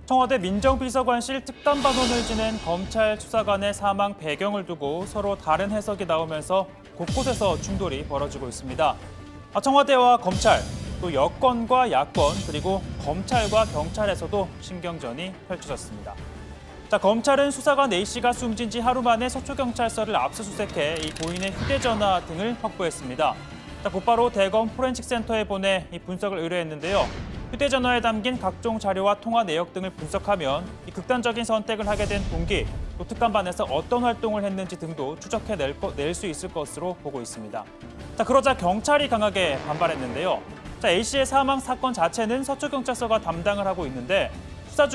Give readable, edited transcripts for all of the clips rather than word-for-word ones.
청와대 민정비서관실 특감반원을 지낸 검찰 수사관의 사망 배경을 두고 서로 다른 해석이 나오면서 곳곳에서 충돌이 벌어지고 있습니다. 청와대와 검찰, 또 여권과 야권, 그리고 검찰과 경찰에서도 신경전이 펼쳐졌습니다. 검찰은 수사관 A씨가 숨진 지 하루 만에 서초경찰서를 압수수색해 이 고인의 휴대전화 등을 확보했습니다. 곧바로 대검 포렌식센터에 보내 이 분석을 의뢰했는데요. 휴대전화에 담긴 각종 자료와 통화 내역 등을 분석하면 이 극단적인 선택을 하게 된 동기, 또 특감반에서 어떤 활동을 했는지 등도 추적해낼 수 있을 것으로 보고 있습니다. 그러자 경찰이 강하게 반발했는데요. A씨의 사망 사건 자체는 서초경찰서가 담당을 하고 있는데 수사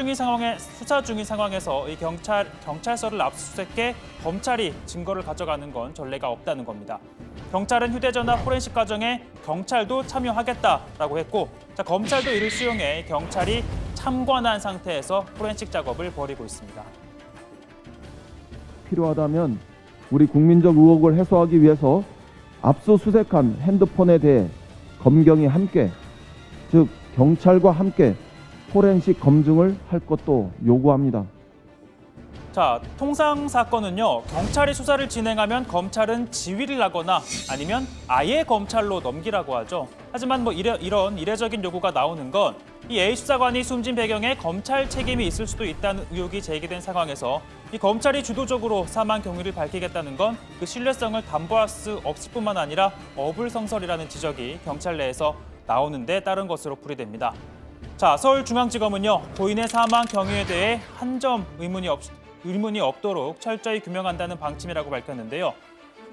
중인 상황에서 이 경찰서를 압수수색해 검찰이 증거를 가져가는 건 전례가 없다는 겁니다. 경찰은 휴대전화 포렌식 과정에 경찰도 참여하겠다라고 했고, 검찰도 이를 수용해 경찰이 참관한 상태에서 포렌식 작업을 벌이고 있습니다. 필요하다면 우리 국민적 의혹을 해소하기 위해서 압수수색한 핸드폰에 대해 검경이 함께, 즉 경찰과 함께 포렌식 검증을 할 것도 요구합니다. 통상 사건은요, 경찰이 수사를 진행하면 검찰은 지휘를 하거나 아니면 아예 검찰로 넘기라고 하죠. 하지만 이런 이례적인 요구가 나오는 건 이 A 수사관이 숨진 배경에 검찰 책임이 있을 수도 있다는 의혹이 제기된 상황에서 이 검찰이 주도적으로 사망 경위를 밝히겠다는 건 그 신뢰성을 담보할 수 없을 뿐만 아니라 어불성설이라는 지적이 경찰 내에서 나오는 데 따른 것으로 풀이됩니다. 서울중앙지검은요, 고인의 사망 경위에 대해 한 점 의문이 없도록 철저히 규명한다는 방침이라고 밝혔는데요.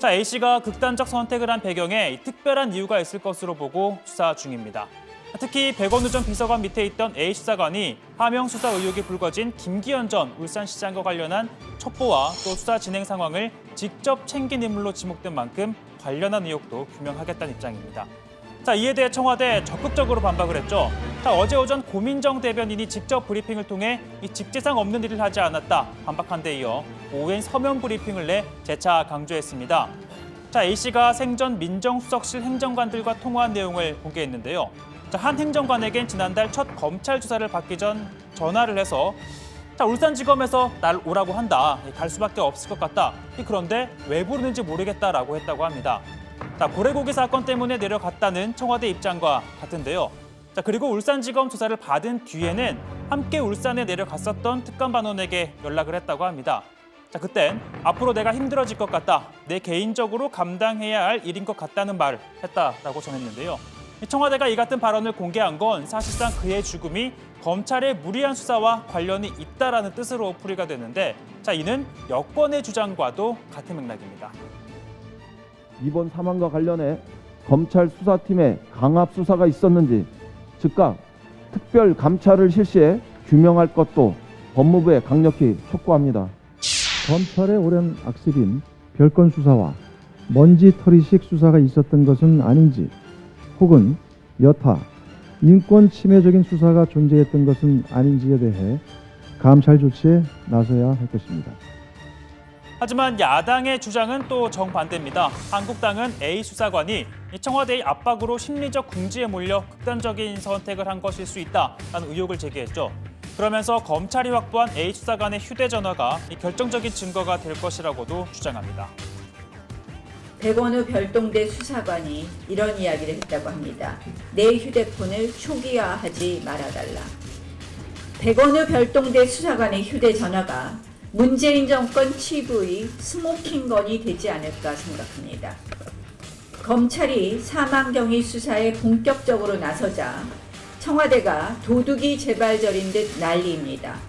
A씨가 극단적 선택을 한 배경에 특별한 이유가 있을 것으로 보고 수사 중입니다. 특히 백원우 전 비서관 밑에 있던 A 수사관이 하명 수사 의혹이 불거진 김기현 전 울산시장과 관련한 첩보와 또 수사 진행 상황을 직접 챙긴 인물로 지목된 만큼 관련한 의혹도 규명하겠다는 입장입니다. 이에 대해 청와대 적극적으로 반박을 했죠. 어제 오전 고민정 대변인이 직접 브리핑을 통해 이 직제상 없는 일을 하지 않았다 반박한 데 이어 오후엔 서면 브리핑을 내 재차 강조했습니다. A씨가 생전 민정수석실 행정관들과 통화한 내용을 공개했는데요. 한 행정관에겐 지난달 첫 검찰 조사를 받기 전 전화를 해서 울산지검에서 날 오라고 한다. 갈 수밖에 없을 것 같다. 그런데 왜 부르는지 모르겠다라고 했다고 합니다. 고래고기 사건 때문에 내려갔다는 청와대 입장과 같은데요. 그리고 울산지검 조사를 받은 뒤에는 함께 울산에 내려갔었던 특감반원에게 연락을 했다고 합니다. 그땐 앞으로 내가 힘들어질 것 같다. 내 개인적으로 감당해야 할 일인 것 같다는 말을 했다라고 전했는데요. 청와대가 이 같은 발언을 공개한 건 사실상 그의 죽음이 검찰의 무리한 수사와 관련이 있다라는 뜻으로 풀이가 되는데 이는 여권의 주장과도 같은 맥락입니다. 이번 사망과 관련해 검찰 수사팀에 강압 수사가 있었는지 즉각 특별 감찰을 실시해 규명할 것도 법무부에 강력히 촉구합니다. 검찰의 오랜 악습인 별건 수사와 먼지털이식 수사가 있었던 것은 아닌지, 혹은 여타 인권 침해적인 수사가 존재했던 것은 아닌지에 대해 감찰 조치에 나서야 할 것입니다. 하지만 야당의 주장은 또 정반대입니다. 한국당은 A 수사관이 청와대의 압박으로 심리적 궁지에 몰려 극단적인 선택을 한 것일 수 있다는 의혹을 제기했죠. 그러면서 검찰이 확보한 A 수사관의 휴대전화가 결정적인 증거가 될 것이라고도 주장합니다. 백원우 별동대 수사관이 이런 이야기를 했다고 합니다. 내 휴대폰을 초기화하지 말아달라. 백원우 별동대 수사관의 휴대전화가 문재인 정권 치부의 스모킹건이 되지 않을까 생각합니다. 검찰이 사망 경위 수사에 본격적으로 나서자 청와대가 도둑이 재발절인 듯 난리입니다.